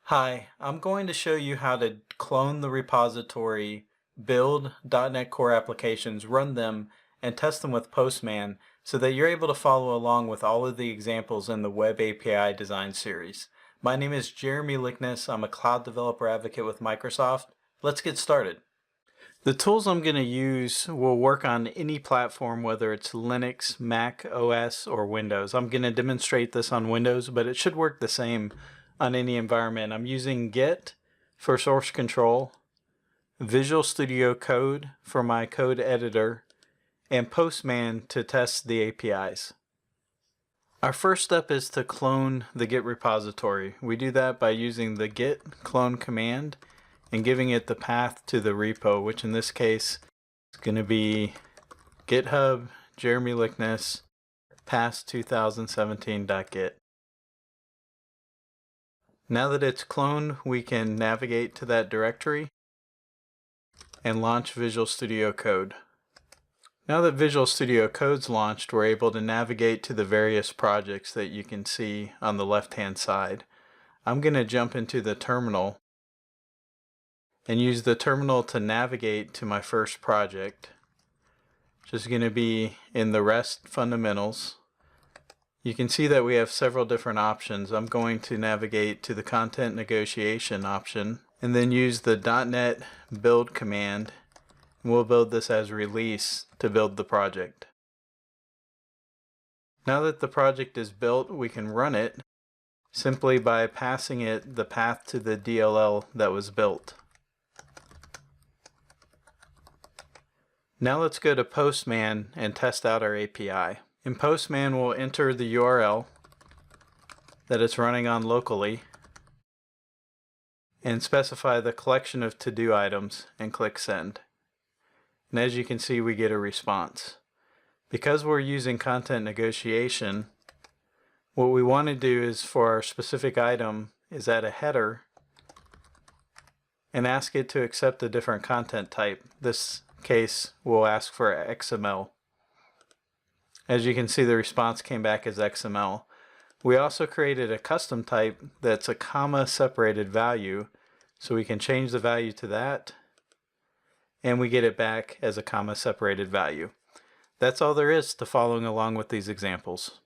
Hi, I'm going to show you how to clone the repository, build .NET Core applications, run them, and test them with Postman so that you're able to follow along with all of the examples in the Web API Design series. My name is Jeremy Lickness. I'm a cloud developer advocate with Microsoft. Let's get started. The tools I'm going to use will work on any platform, whether it's Linux, Mac OS, or Windows. I'm going to demonstrate this on Windows, but it should work the same on any environment. I'm using Git for source control, Visual Studio Code for my code editor, and Postman to test the APIs. Our first step is to clone the Git repository. We do that by using the git clone command and giving it the path to the repo, which in this case is going to be GitHub Jeremy Lickness past2017.git. Now that it's cloned, we can navigate to that directory and launch Visual Studio Code. Now that Visual Studio Code's launched, we're able to navigate to the various projects that you can see on the left-hand side. I'm going to jump into the terminal and use the terminal to navigate to my first project, which is going to be in the REST fundamentals. You can see that we have several different options. I'm going to navigate to the content negotiation option and then use the .NET build command. We'll build this as release to build the project. Now that the project is built, we can run it simply by passing it the path to the DLL that was built. Now let's go to Postman and test out our API. In Postman, we'll enter the URL that it's running on locally and specify the collection of to-do items and click send. And as you can see, we get a response. Because we're using content negotiation, what we want to do is for our specific item is add a header and ask it to accept a different content type. This case we'll ask for XML. As you can see, the response came back as XML. We also created a custom type that's a comma separated value, so we can change the value to that and we get it back as a comma separated value. That's all there is to following along with these examples.